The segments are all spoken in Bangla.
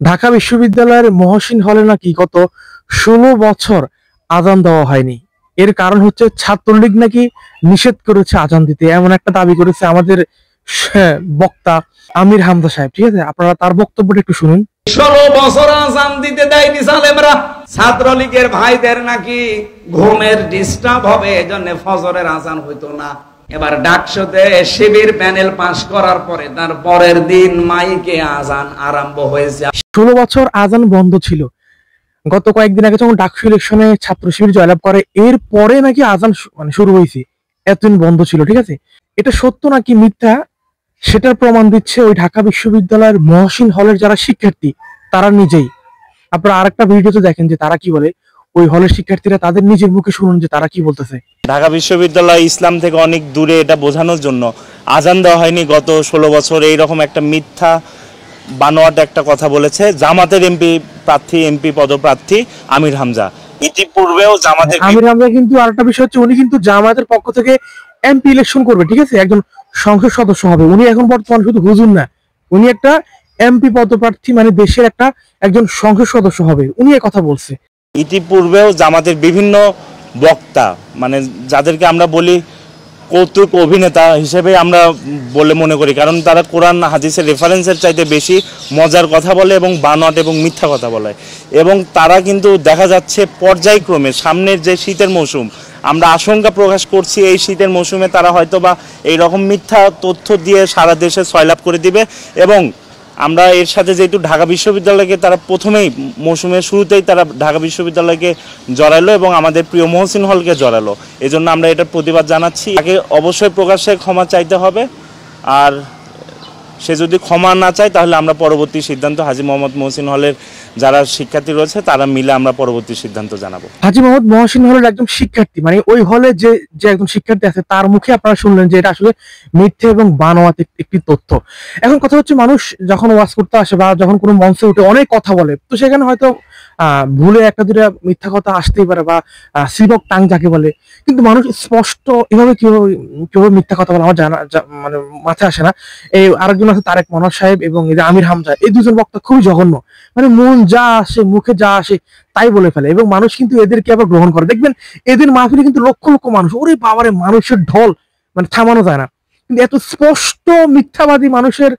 ঢাকা বিশ্ববিদ্যালয়ের মহসিন হলে নাকি গত 16 বছর আজান দেওয়া হয়নি। এর কারণ হচ্ছে ছাত্রলীগ নাকি নিষেধ করেছে আজান দিতে, এমন একটা দাবি করেছে আমাদের বক্তা আমির হামজা সাহেব। ঠিক আছে, আপনারা তার বক্তব্যটা একটু শুনুন। 16 বছর আজান দিতে দেয়নি সালেমরা। ছাত্রলীগের ভাইদের নাকি ঘুমের ডিস্টার্ব হবে, এজন্য ফজরের আজান হইতো না। এবার ডাকসুতে শিবির প্যানেল পাস করার পরে তার পরের দিন মাইকে আজান আরম্ভ হয়েছে। 16 বছর আজান বন্ধ ছিল। গত কয়েকদিন আগে যখন ডাকসু ইলেকশনে ছাত্র শিবির জয়লাভ করে, এর পরে নাকি আজান শুরু হয়েছে, এতদিন বন্ধ ছিল। ঠিক আছে, এটা সত্য নাকি মিথ্যা সেটার প্রমাণ দিচ্ছে ওই ঢাকা বিশ্ববিদ্যালয়ের মহসিন হলের যারা শিক্ষার্থী তারা নিজেই। আপনারা আরেকটা ভিডিওতে দেখেন যে তারা কি বলে। ওই হলের শিক্ষার্থীরা তাদের নিজের মুখে শুনুন যে তারা কি বলতেছে। ঢাকা বিশ্ববিদ্যালয় ইসলাম থেকে অনেক দূরে, এটা বোঝানোর জন্য আজান দেওয়া হয়নি গত 16 বছর, এইরকম একটা মিথ্যা বানোয়াট একটা কথা বলেছে জামাতের এমপি পদপ্রার্থী আমির হামজা। ইতিপূর্বেও জামাতের আমির হামজা কিন্তু আরেকটা বিষয় হচ্ছে, উনি কিন্তু জামাতের পক্ষ থেকে এমপি ইলেকশন করবে। ঠিক আছে, একজন সংসদ সদস্য হবে। উনি এখন বর্তমান শুধু হুজুর না, উনি একটা এমপি পদপ্রার্থী, মানে দেশের একজন সংসদ সদস্য হবে। উনি এই কথা বলছে। ইতিপূর্বেও জামাতের বিভিন্ন বক্তা, মানে যাদেরকে আমরা বলি কৌতুক অভিনেতা হিসেবে আমরা বলে মনে করি, কারণ তারা কোরআন হাদিসের রেফারেন্সের চাইতে বেশি মজার কথা বলে এবং বানোয়াট এবং মিথ্যা কথা বলে। এবং তারা কিন্তু দেখা যাচ্ছে পর্যায়ক্রমে সামনের যে শীতের মৌসুম, আমরা আশঙ্কা প্রকাশ করছি এই শীতের মৌসুমে তারা হয়তো বা এইরকম মিথ্যা তথ্য দিয়ে সারা দেশে সয়লাভ করে দিবে। এবং আমরা এর সাথে যেহেতু ঢাকা বিশ্ববিদ্যালয়কে তারা প্রথমেই মৌসুমের শুরুতেই তারা ঢাকা বিশ্ববিদ্যালয়কে জড়ালো এবং আমাদের প্রিয় মহসিন হলকে জড়ালো, এজন্য আমরা এটার প্রতিবাদ জানাচ্ছি। তাকে অবশ্যই প্রকাশ্যে ক্ষমা চাইতে হবে, আর সে যদি ক্ষমা না চায় তাহলে আমরা পরবর্তী সিদ্ধান্ত হাজী মোহাম্মদ মহসিন হলের যারা শিক্ষার্থী রয়েছে তারা মিলে আমরা পরবর্তী সিদ্ধান্ত জানাবো। হাজী মোহাম্মদ মহসিন হলের একজন শিক্ষার্থী, মানে ওই হলে যে একজন শিক্ষার্থী আছে তার মুখে আপনারা শুনলেন যে এটা আসলে মিথ্যে এবং বানোয়াট একটি তথ্য। এখন কথা হচ্ছে, মানুষ যখন ওয়াজ করতে আসে বা যখন কোনো মঞ্চে উঠে অনেক কথা বলে, তো সেখানে হয়তো ভুলে একটা দুটা মিথ্যা কথা আসতেই পারে, বা সিবক টাং যাকে বলে। কিন্তু মানুষ স্পষ্ট এভাবে কিভাবে মিথ্যা কথা বলে আমার মানে মাথায় আসে না। এই আরেকজন আছে তারেক মনোয়ার সাহেব এবং এই যে আমির হামজা, এই দুজন বক্তা খুবই জঘন্য। মানে মন যা আসে, মুখে যা আসে তাই বলে ফেলে, এবং মানুষ কিন্তু এদেরকে আবার গ্রহণ করে। দেখবেন এদের মাহফিলে কিন্তু লক্ষ লক্ষ মানুষ, ওরে বাবারে, মানুষের ঢল, মানে থামানো যায় না। কিন্তু এত স্পষ্ট মিথ্যাবাদী মানুষের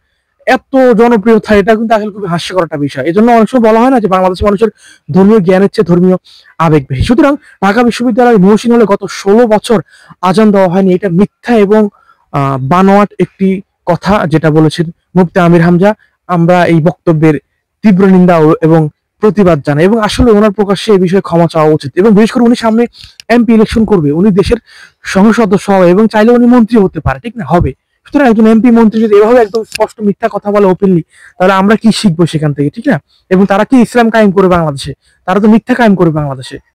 এত জনপ্রিয়তা, এটা কিন্তু আসলে খুবই হাস্যকর একটা বিষয়। এই জন্য অনেক সময় বলা হয় না যে বাংলাদেশের মানুষের ধর্মীয় জ্ঞানের চেয়ে ধর্মীয় আবেগ বেশি। সুতরাং ঢাকা বিশ্ববিদ্যালয়ের মহসিন হলে গত 16 বছর আজান দেওয়া হয়নি, এটা মিথ্যা এবং বানোয়াট একটি কথা যেটা বলেছেন মুফতি আমির হামজা। আমরা এই বক্তব্যের তীব্র নিন্দা এবং প্রতিবাদ জানাই, এবং আসলে ওনার প্রকাশ্যে এই বিষয়ে ক্ষমা চাওয়া উচিত। এবং বিশেষ করে উনি সামনে এমপি ইলেকশন করবে, উনি দেশের সংসদ সদস্য হবে এবং চাইলে উনি মন্ত্রী হতে পারে, ঠিক না? হবে। সুতরাং একজন এমপি মন্ত্রী যদি এভাবে একদম স্পষ্ট মিথ্যা কথা বলে ওপেনলি, তাহলে আমরা কি শিখবো সেখান থেকে, ঠিক না? এবং তারা কি ইসলাম কায়েম করবে বাংলাদেশে? তারা তো মিথ্যা কায়েম করবে বাংলাদেশে।